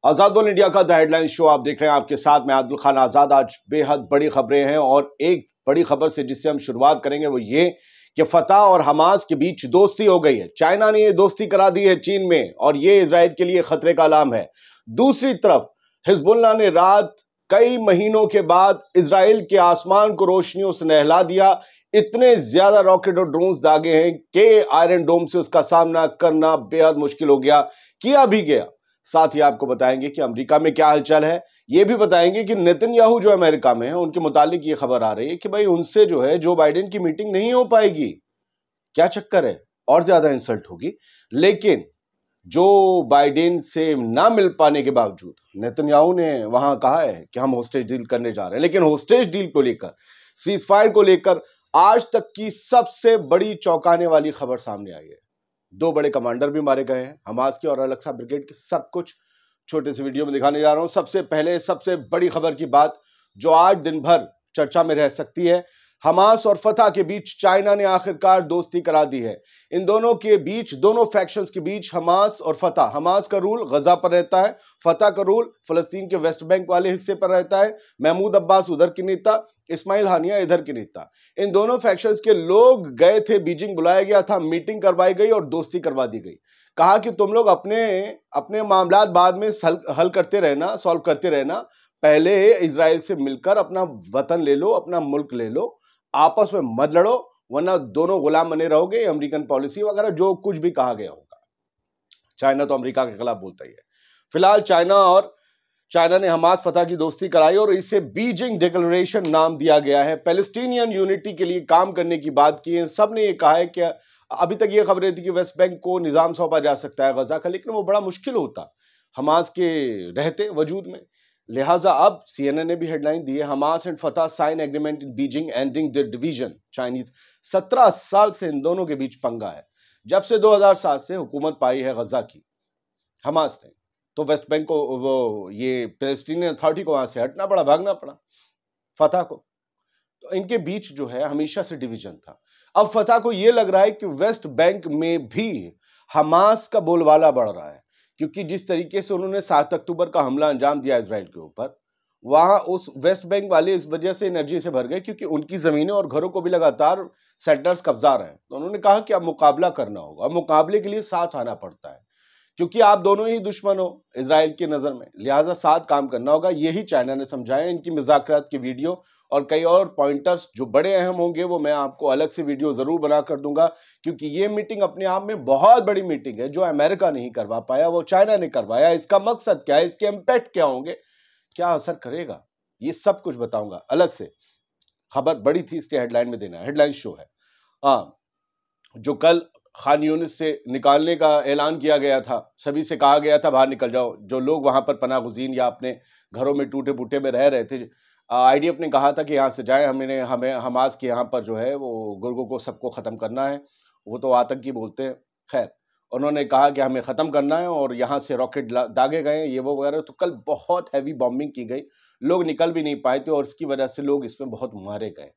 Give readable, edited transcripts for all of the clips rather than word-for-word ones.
आजाद India का the headline show आप देख रहे हैं। आपके साथ मैं आदिल खान आजाद। आज बेहद बड़ी खबरें हैं और एक बड़ी खबर से जिससे हम शुरुआत करेंगे वो ये कि फतह और हमास के बीच दोस्ती हो गई है। चाइना ने ये दोस्ती करा दी है चीन में और ये इजराइल के लिए खतरे का अलार्म है। दूसरी तरफ हिजबुल्लाह ने रात कई महीनों के बाद इजराइल के आसमान को रोशनियों से नहला दिया। इतने ज्यादा रॉकेट और ड्रोन्स दागे हैं कि आयरन डोम से उसका सामना करना बेहद मुश्किल हो गया, किया भी गया। साथ ही आपको बताएंगे कि अमेरिका में क्या हलचल है। ये भी बताएंगे कि नेतन्याहू जो अमेरिका में है उनके मुतालिक ये खबर आ रही है कि भाई उनसे जो है जो बाइडेन की मीटिंग नहीं हो पाएगी। क्या चक्कर है, और ज्यादा इंसल्ट होगी। लेकिन जो बाइडेन से ना मिल पाने के बावजूद नेतन्याहू ने वहां कहा है कि हम होस्टेज डील करने जा रहे हैं, लेकिन होस्टेज डील को लेकर, सीज फायर को लेकर आज तक की सबसे बड़ी चौंकाने वाली खबर सामने आई है। दो बड़े कमांडर भी मारे गए हैं, हमास के और अल-अक्सा ब्रिगेड के। सब कुछ छोटे से वीडियो में दिखाने जा रहा हूं। सबसे पहले सबसे बड़ी खबर की बात जो आज दिन भर चर्चा में रह सकती है, हमास और फतह के बीच चाइना ने आखिरकार दोस्ती करा दी है। इन दोनों के बीच, दोनों फैक्शंस के बीच हमास और फतह, हमास का रूल गजा पर रहता है, फतह का रूल फलस्तीन के वेस्ट बैंक वाले हिस्से पर रहता है। महमूद अब्बास उधर के नेता, इस्माइल हानिया इधर के नेता। इन दोनों फैक्शंस के लोग गए थे, बीजिंग बुलाया गया था, मीटिंग करवाई गई और दोस्ती करवा दी गई। कहा कि तुम लोग अपने अपने मामला बाद में हल करते रहना, सॉल्व करते रहना, पहले इजराइल से मिलकर अपना वतन ले लो, अपना मुल्क ले लो, आपस में मत लड़ो वरना दोनों गुलाम बने रहोगे। अमेरिकन पॉलिसी वगैरह जो कुछ भी कहा गया होगा। चाइना तो अमेरिका के खिलाफ बोलता ही है। फिलहाल चाइना ने हमास फतह की दोस्ती कराई और इसे बीजिंग डिक्लेरेशन नाम दिया गया है। पैलेस्टीनियन यूनिटी के लिए काम करने की बात की है। सब ने ये कहा है कि अभी तक ये खबरें थी कि वेस्ट बैंक को निजाम सौंपा जा सकता है गजा का, लेकिन वो बड़ा मुश्किल होता हमास के रहते वजूद में। लिहाजा अब सीएनएन ने भी हेडलाइन दी है, Hamas and Fatah sign agreement in Beijing ending the division Chinese. 17 साल से इन दोनों के बीच पंगा है। जब से 2007 से हुकूमत पाई है गजा की हमास ने, तो वेस्ट बैंक को, वो ये पैलेस्टीनियन अथॉरिटी को वहां से हटना पड़ा, भागना पड़ा फतह को। तो इनके बीच जो है हमेशा से डिवीजन था। अब फतह को यह लग रहा है कि वेस्ट बैंक में भी हमास का बोलबाला बढ़ रहा है, क्योंकि जिस तरीके से उन्होंने 7 अक्टूबर का हमला अंजाम दिया इजराइल के ऊपर, वहां उस वेस्ट बैंक वाले इस वजह से एनर्जी से भर गए क्योंकि उनकी जमीनें और घरों को भी लगातार सेटलर्स कब्जा रहे हैं। तो उन्होंने कहा कि अब मुकाबला करना होगा। अब मुकाबले के लिए साथ आना पड़ता है क्योंकि आप दोनों ही दुश्मन हो इजराइल की नजर में, लिहाजा साथ काम करना होगा। यही चाइना ने समझाया। इनकी मुज़ाकरात की वीडियो और कई और पॉइंटर्स जो बड़े अहम होंगे वो मैं आपको अलग से वीडियो जरूर बना कर दूंगा, क्योंकि ये मीटिंग अपने आप में बहुत बड़ी मीटिंग है। जो अमेरिका नहीं करवा पाया वो चाइना ने करवाया। इसका मकसद क्या है, इसके इम्पैक्ट क्या होंगे, क्या असर करेगा, ये सब कुछ बताऊंगा अलग से। खबर बड़ी थी इसके हेडलाइन में देना, हेडलाइन शो है। जो कल खान यूनिस से निकालने का ऐलान किया गया था, सभी से कहा गया था बाहर निकल जाओ। जो लोग वहां पर पनाह गुज़ीन या अपने घरों में टूटे फूटे में रह रहे थे, आईडीएफ ने कहा था कि यहाँ से जाए, हमें हमास के यहाँ पर जो है वो गुर्गों को सबको ख़त्म करना है। वो तो आतंकी बोलते हैं, खैर उन्होंने कहा कि हमें ख़त्म करना है और यहाँ से रॉकेट दागे गए, ये वो वगैरह। तो कल बहुत हैवी बॉम्बिंग की गई, लोग निकल भी नहीं पाए थे और इसकी वजह से लोग इसमें बहुत मारे गए।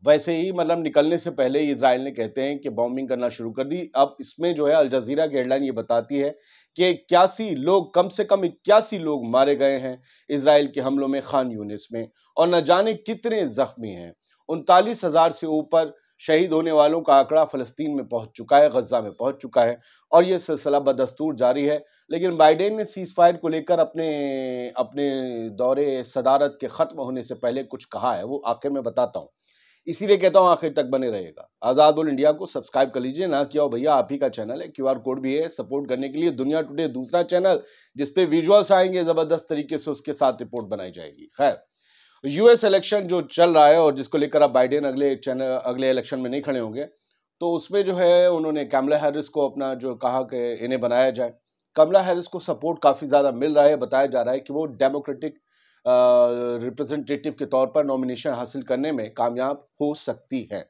वैसे ही मतलब निकलने से पहले ही इजराइल ने कहते हैं कि बॉम्बिंग करना शुरू कर दी। अब इसमें जो है अल जजीरा की हेडलाइन ये बताती है कि 81 लोग, कम से कम 81 लोग मारे गए हैं इजराइल के हमलों में खान यूनिस में, और न जाने कितने जख्मी हैं। 39,000 से ऊपर शहीद होने वालों का आंकड़ा फलस्तीन में पहुंच चुका है, गजा में पहुंच चुका है और यह सिलसिला बदस्तूर जारी है। लेकिन बाइडेन ने सीज फायर को लेकर अपने दौरे सदारत के खत्म होने से पहले कुछ कहा है, वो आखिर में बताता हूं। इसीलिए कहता हूं आखिर तक बने रहेगा। आजाद इंडिया को सब्सक्राइब कर लीजिए, ना किया हो भैया, आप ही का चैनल है, क्यूआर कोड भी है सपोर्ट करने के लिए। दुनिया टुडे दूसरा चैनल जिसपे विजुअल्स आएंगे जबरदस्त तरीके से, उसके साथ रिपोर्ट बनाई जाएगी। खैर, यूएस इलेक्शन जो चल रहा है और जिसको लेकर अब बाइडेन अगले इलेक्शन में नहीं खड़े होंगे, तो उसमें जो है उन्होंने कमला हैरिस को अपना जो कहा कि इन्हें बनाया जाए। कमला हैरिस को सपोर्ट काफी ज्यादा मिल रहा है। बताया जा रहा है कि वो डेमोक्रेटिक रिप्रेजेंटेटिव के तौर पर नॉमिनेशन हासिल करने में कामयाब हो सकती है।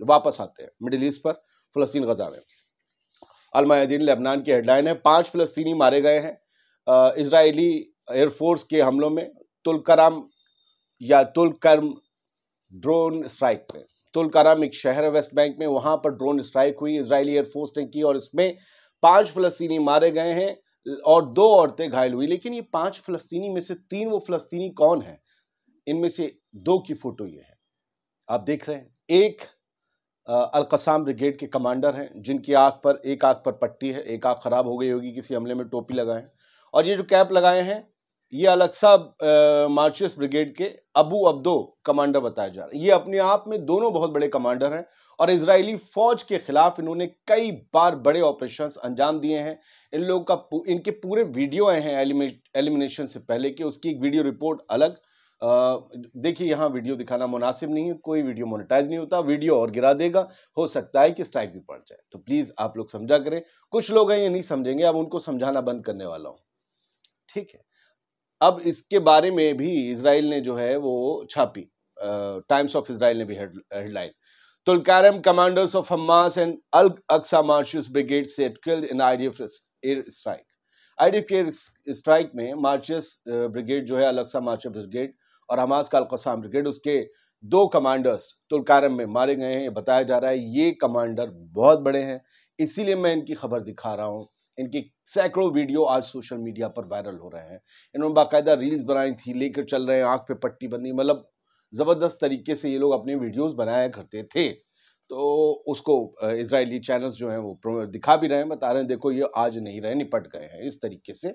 वापस आते हैं मिडिल ईस्ट पर, फलस्तीन गजा में। अल मयादीन लेबनान की हेडलाइन है, 5 फलस्तीनी मारे गए हैं इजरायली एयरफोर्स के हमलों में तुलकर्म ड्रोन स्ट्राइक में। तुलकर्म एक शहर है वेस्ट बैंक में, वहां पर ड्रोन स्ट्राइक हुई, इजरायली एयरफोर्स ने की और इसमें 5 फलस्तीनी मारे गए हैं। और 2 औरतें घायल हुई। लेकिन ये 5 फ़लस्तीनी में से 3 वो फ़लस्तीनी कौन हैं? इनमें से 2 की फ़ोटो ये है। आप देख रहे हैं, एक अल-क़स्साम ब्रिगेड के कमांडर हैं, जिनकी एक आँख पर पट्टी है, एक आँख खराब हो गई होगी किसी हमले में, टोपी लगाए हैं। और ये जो कैप लगाए हैं, ये अल-अक़सा मार्चियस ब्रिगेड के अबू अब्दो कमांडर बताए जा रहे हैं। ये अपने आप में दोनों बहुत बड़े कमांडर हैं और इजरायली फौज के खिलाफ इन्होंने कई बार बड़े ऑपरेशंस अंजाम दिए हैं। इनके पूरे वीडियो आए हैं एलिमिनेशन से पहले के, उसकी एक वीडियो रिपोर्ट अलग। देखिए, यहाँ वीडियो दिखाना मुनासिब नहीं है, कोई वीडियो मोनेटाइज नहीं होता, वीडियो और गिरा देगा, हो सकता है कि स्ट्राइक भी पड़ जाए। तो प्लीज आप लोग समझा करें। कुछ लोग हैं ये नहीं समझेंगे, अब उनको समझाना बंद करने वाला हूं, ठीक है। अब इसके बारे में भी इजराइल ने जो है वो छापी, टाइम्स ऑफ इजराइल ने भी headline, Tulkarm commanders of Hamas and Al Aqsa martyrs brigade said killed in IDF air strike. IDF के स्ट्राइक में मार्चियस ब्रिगेड जो है, अल अक्सा मार्चियस ब्रिगेड और हमास का अल-क़स्साम ब्रिगेड, उसके 2 कमांडर्स तुलकारम में मारे गए हैं। ये बताया जा रहा है ये कमांडर बहुत बड़े हैं, इसीलिए मैं इनकी खबर दिखा रहा हूं। इनकी सैकड़ों वीडियो आज सोशल मीडिया पर वायरल हो रहे हैं। इन्होंने बाकायदा रील्स बनाई थी, लेकर चल रहे हैं, आंख पे पट्टी बंदी, मतलब जबरदस्त तरीके से ये लोग अपनी वीडियोस बनाया करते थे। तो उसको इजरायली चैनल्स जो हैं वो दिखा भी रहे हैं, बता रहे हैं देखो ये आज नहीं रहे, निपट गए हैं इस तरीके से।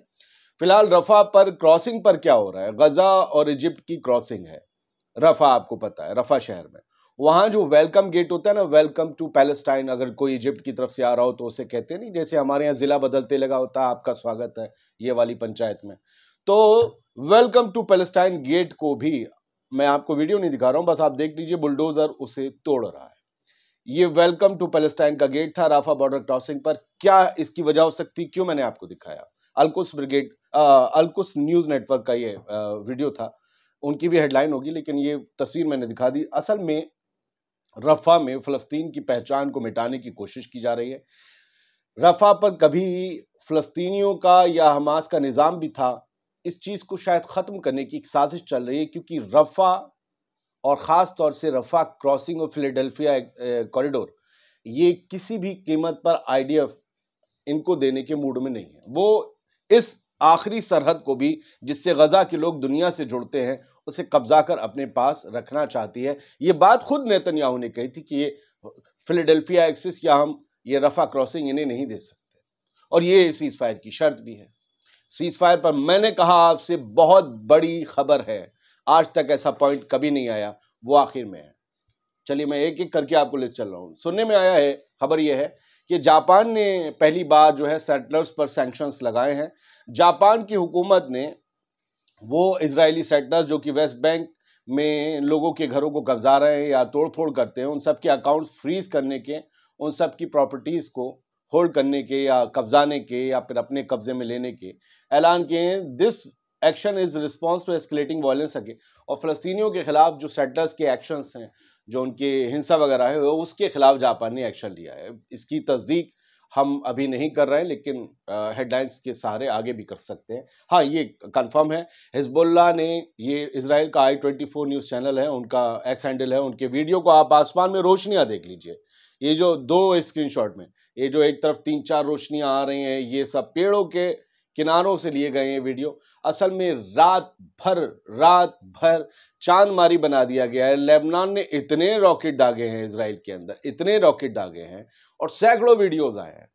फिलहाल रफा पर क्रॉसिंग पर क्या हो रहा है? गजा और इजिप्ट की क्रॉसिंग है रफा, आपको पता है, रफा शहर में। वहां जो वेलकम गेट होता है ना, वेलकम टू पैलेस्टाइन, अगर कोई इजिप्ट की तरफ से आ रहा हो तो उसे कहते हैं नहीं, जैसे हमारे यहाँ जिला बदलते लगा होता है, आपका स्वागत है ये वाली पंचायत में। तो वेलकम टू पैलेस्टाइन गेट को भी, मैं आपको वीडियो नहीं दिखा रहा हूं, बस आप देख लीजिए, बुलडोजर उसे तोड़ रहा है। ये वेलकम टू पैलेस्टाइन का गेट था राफा बॉर्डर क्रॉसिंग पर। क्या इसकी वजह हो सकती, क्यों मैंने आपको दिखाया? अलकुस ब्रिगेड, अलकुस न्यूज नेटवर्क का ये वीडियो था, उनकी भी हेडलाइन होगी, लेकिन ये तस्वीर मैंने दिखा दी। असल में रफा में फलस्तीन की पहचान को मिटाने की कोशिश की जा रही है। रफा पर कभी फलस्तीनियों का या हमास का निजाम भी था, इस चीज को शायद खत्म करने की एक साजिश चल रही है, क्योंकि रफा और ख़ास तौर से रफ़ा क्रॉसिंग और फिलाडेल्फिया कॉरिडोर, ये किसी भी कीमत पर आईडीएफ इनको देने के मूड में नहीं है। वो इस आखिरी सरहद को भी, जिससे गजा के लोग दुनिया से जुड़ते हैं, उसे कब्जा कर अपने पास रखना चाहती है। ये बात खुद नेतन्याहू ने कही थी कि ये फिलाडेल्फिया एक्सिस या हम ये रफ़ा क्रॉसिंग इन्हें नहीं दे सकते, और ये सीज फायर की शर्त भी है। सीज फायर पर मैंने कहा आपसे बहुत बड़ी खबर है, आज तक ऐसा पॉइंट कभी नहीं आया, वो आखिर में है। चलिए मैं एक एक करके आपको ले चल रहा हूं। सुनने में आया है, खबर यह है कि जापान ने पहली बार जो है सेटलर्स पर सैंक्शंस लगाए हैं। जापान की हुकूमत ने वो इजरायली सेटलर्स जो कि वेस्ट बैंक में लोगों के घरों को कब्जा रहे हैं या तोड़फोड़ करते हैं, उन सब के अकाउंट्स फ्रीज करने के, उन सब की प्रॉपर्टीज को होल्ड करने के या कब्जाने के या फिर अपने कब्जे में लेने के ऐलान किए हैं। This action is response to escalating violence against, और फलस्तीनियों के खिलाफ जो सेटलर्स के एक्शंस हैं, जो उनके हिंसा वगैरह है, उसके खिलाफ जापान ने एक्शन लिया है। इसकी तस्दीक हम अभी नहीं कर रहे हैं, लेकिन हेडलाइंस के सहारे आगे भी कर सकते हैं। हाँ, ये कंफर्म है, हिजबुल्लाह ने, ये इजराइल का i24 न्यूज़ चैनल है, उनका एक्स हैंडल है, उनके वीडियो को आप आसमान में रोशनियां देख लीजिए। ये जो 2 स्क्रीनशॉट में, ये जो एक तरफ 3-4 रोशनियां आ रही हैं, ये सब पेड़ों के किनारों से लिए गए हैं वीडियो। असल में रात भर चांदमारी बना दिया गया है। लेबनान ने इतने रॉकेट दागे हैं इजराइल के अंदर, इतने रॉकेट दागे हैं, और सैकड़ों वीडियोज आए हैं।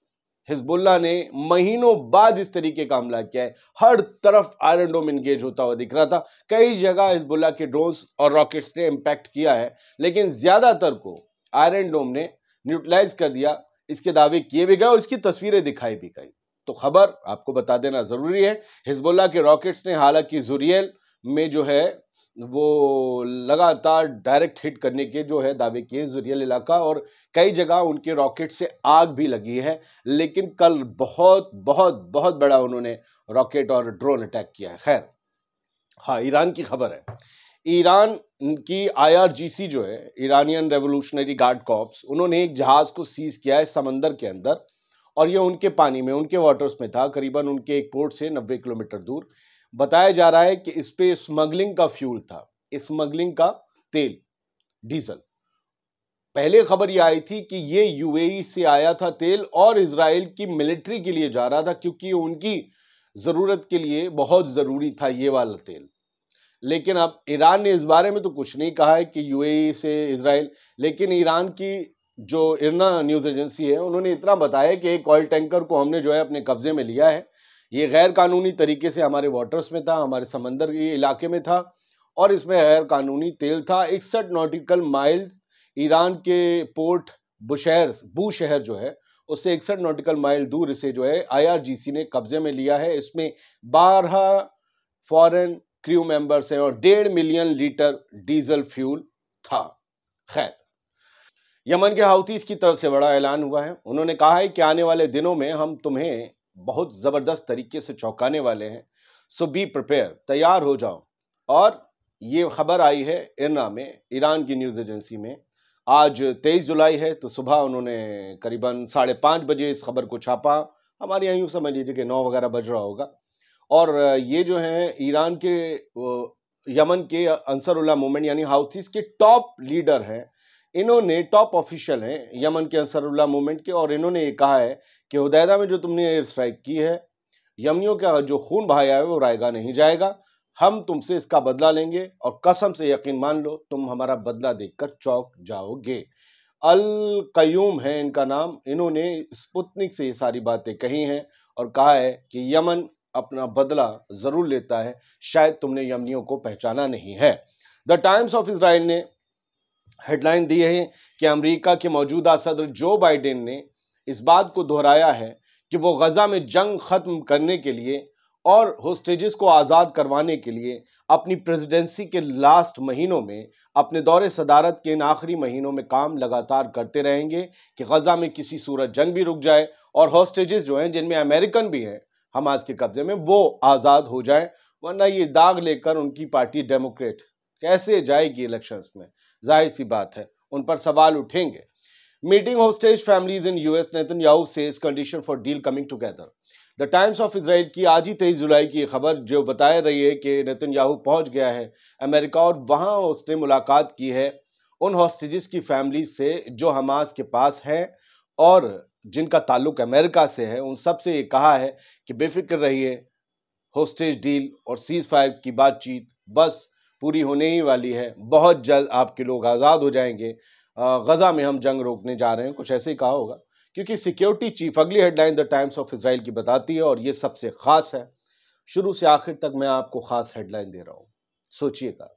हिजबुल्लाह ने महीनों बाद इस तरीके का हमला किया है। हर तरफ आयरन डोम इंगेज होता हुआ दिख रहा था। कई जगह हिजबुल्लाह के ड्रोन्स और रॉकेट्स ने इंपैक्ट किया है, लेकिन ज्यादातर को आयरन डोम ने न्यूट्रलाइज कर दिया। इसके दावे किए भी गए और इसकी तस्वीरें दिखाई भी गई। तो खबर आपको बता देना जरूरी है, हिजबुल्लाह के रॉकेट्स ने हालांकि जुरियल में जो है वो लगातार डायरेक्ट हिट करने के जो है दावे किए, जुरियल इलाका, और कई जगह उनके रॉकेट से आग भी लगी है। लेकिन कल बहुत बहुत बहुत बड़ा उन्होंने रॉकेट और ड्रोन अटैक किया है। खैर, हाँ, ईरान की खबर है। ईरान की IRGC जो है, ईरानियन रेवोल्यूशनरी गार्ड कॉर्प्स, उन्होंने एक जहाज को सीज किया है समंदर के अंदर, और ये उनके पानी में, उनके वाटर्स में था, करीबन उनके एक पोर्ट से 90 किलोमीटर दूर। बताया जा रहा है कि इस पे स्मगलिंग का फ्यूल था, स्मगलिंग का तेल, डीजल। पहले खबर यह आई थी कि ये UAE से आया था तेल और इजराइल की मिलिट्री के लिए जा रहा था, क्योंकि उनकी जरूरत के लिए बहुत जरूरी था ये वाला तेल। लेकिन अब ईरान ने इस बारे में तो कुछ नहीं कहा है कि यूएई से इजराइल, लेकिन ईरान की जो इरना न्यूज एजेंसी है उन्होंने इतना बताया कि एक ऑयल टैंकर को हमने जो है अपने कब्जे में लिया है। ये गैर कानूनी तरीके से हमारे वाटर्स में था, हमारे समंदर के इलाके में था और इसमें गैर कानूनी तेल था। 61 नॉटिकल माइल ईरान के पोर्ट बुशहर जो है उससे 61 नॉटिकल माइल दूर इसे जो है आईआरजीसी ने कब्जे में लिया है। इसमें 12 फॉरेन क्रू मेंबर्स हैं और 1.5 मिलियन लीटर डीजल फ्यूल था। खैर, यमन के हाउतीज की तरफ से बड़ा ऐलान हुआ है। उन्होंने कहा है कि आने वाले दिनों में हम तुम्हें बहुत जबरदस्त तरीके से चौंकाने वाले हैं, सो बी प्रिपेयर, तैयार हो जाओ। और ये खबर आई है इरना में, ईरान की न्यूज एजेंसी में। आज 23 जुलाई है, तो सुबह उन्होंने करीबन 5:30 बजे इस खबर को छापा। हमारे यहाँ यूँ समझ लीजिए कि 9 वगैरह बज रहा होगा। और ये जो है ईरान के यमन के अंसरुल्लाह मूवमेंट यानी हाउथीज के टॉप लीडर हैं, इन्होंने टॉप ऑफिशियल हैं यमन के अंसरुल्लाह मूवमेंट के, और इन्होंने ये कहा है कि हुदैदा में जो तुमने एयर स्ट्राइक की है, यमनियों का जो खून बहाया है वो रायगा नहीं जाएगा, हम तुमसे इसका बदला लेंगे और कसम से यकीन मान लो तुम हमारा बदला देखकर चौंक जाओगे। अल कयूम है इनका नाम। इन्होंने स्पुतनिक से ये सारी बातें कही हैं और कहा है कि यमन अपना बदला जरूर लेता है, शायद तुमने यमनियों को पहचाना नहीं है। द टाइम्स ऑफ इजराइल ने हेडलाइन दी है कि अमेरिका के मौजूदा सदर जो बाइडेन ने इस बात को दोहराया है कि वो गजा में जंग खत्म करने के लिए और होस्टेजेस को आज़ाद करवाने के लिए अपनी प्रेसिडेंसी के लास्ट महीनों में, अपने दौरे सदारत के इन आखिरी महीनों में काम लगातार करते रहेंगे कि गजा में किसी सूरत जंग भी रुक जाए और होस्टेजेस जो हैं, जिनमें अमेरिकन भी हैं हमास के कब्जे में, वो आज़ाद हो जाए। वरना ये दाग लेकर उनकी पार्टी डेमोक्रेट कैसे जाएगी इलेक्शंस में, जाहिर सी बात है उन पर सवाल उठेंगे। Meeting hostage families in US, Netanyahu says condition for deal coming together. The Times of Israel की आज ही 23 जुलाई की खबर जो बता रही है कि नेतन्याहू पहुंच गया है अमेरिका और वहां उसने मुलाकात की है उन हॉस्टेजेस की फैमिली से जो हमास के पास हैं और जिनका ताल्लुक अमेरिका से है। उन सब से ये कहा है कि बेफिक्र रहिए, होस्टेज डील और सीज फायर की बातचीत बस पूरी होने ही वाली है, बहुत जल्द आपके लोग आज़ाद हो जाएंगे, गजा में हम जंग रोकने जा रहे हैं, कुछ ऐसे ही कहा होगा। क्योंकि सिक्योरिटी चीफ, अगली headline the Times of Israel की बताती है और ये सबसे खास है। शुरू से आखिर तक मैं आपको खास हेडलाइन दे रहा हूं, सोचिएगा,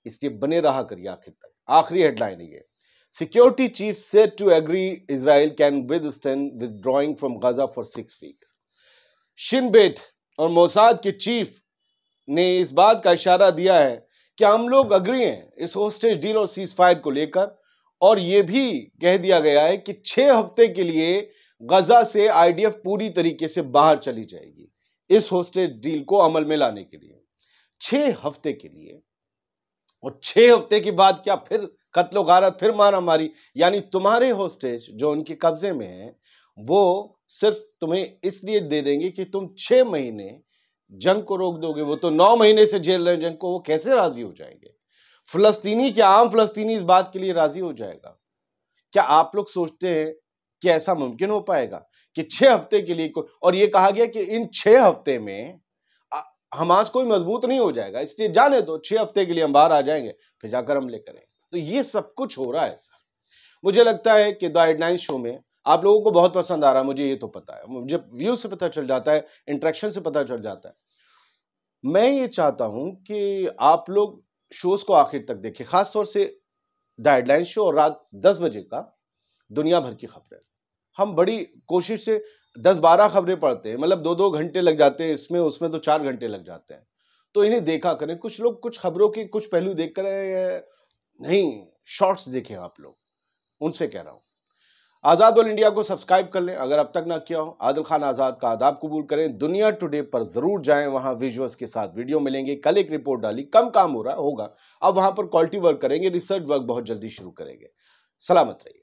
इसलिए बने रहा करिए आखिर तक। आखिरी हेडलाइन है ये, security chief said to agree Israel can withstand withdrawing from Gaza for 6 weeks. Shin Bet और मोसाद के चीफ ने इस बात का इशारा दिया है कि हम लोग अग्री हैं इस होस्टेज डील और सीज फायर को लेकर, और यह भी कह दिया गया है कि 6 हफ्ते के लिए गजा से आईडीएफ पूरी तरीके से बाहर चली जाएगी इस होस्टेज डील को अमल में लाने के लिए। 6 हफ्ते के लिए, और 6 हफ्ते के बाद क्या फिर कत्लो गारत, फिर मारा मारी। यानी तुम्हारे होस्टेज जो उनके कब्जे में है वो सिर्फ तुम्हें इसलिए दे देंगे कि तुम 6 महीने जंग को रोक दोगे। वो तो 9 महीने से झेल रहे हैं जंग को, वो कैसे राजी हो जाएंगे? फलस्तीनी, क्या आम फलस्तीनी इस बात के लिए राजी हो जाएगा? क्या आप लोग सोचते हैं कि ऐसा मुमकिन हो पाएगा कि 6 हफ्ते के लिए और ये कहा गया कि इन 6 हफ्ते में हमास कोई मजबूत नहीं हो जाएगा, इसलिए जाने दो, 6 हफ्ते के लिए हम बाहर आ जाएंगे, फिर जाकर हमले करेंगे। तो ये सब कुछ हो रहा है सर। मुझे लगता है कि द हेडलाइन शो में आप लोगों को बहुत पसंद आ रहा है, मुझे ये तो पता है, मुझे व्यू से पता चल जाता है, इंटरेक्शन से पता चल जाता है। मैं ये चाहता हूं कि आप लोग शोज को आखिर तक देखें, खासतौर से द हेडलाइन शो और रात 10 बजे का दुनिया भर की खबरें। हम बड़ी कोशिश से 10-12 खबरें पढ़ते हैं, मतलब 2-2 घंटे लग जाते हैं इसमें, उसमें तो 4 घंटे लग जाते हैं। तो इन्हें देखा करें। कुछ लोग कुछ खबरों के कुछ पहलू देख कर नहीं, शॉर्ट्स देखें आप लोग, उनसे कह रहा हूं। आजाद ऑल इंडिया को सब्सक्राइब कर लें अगर अब तक ना किया हो। आदिल खान आजाद का आदाब कबूल करें। दुनिया टुडे पर जरूर जाएं, वहां विजुअल्स के साथ वीडियो मिलेंगे। कल एक रिपोर्ट डाली, कम काम हो रहा होगा, अब वहां पर क्वालिटी वर्क करेंगे, रिसर्च वर्क बहुत जल्दी शुरू करेंगे। सलामत रहिए।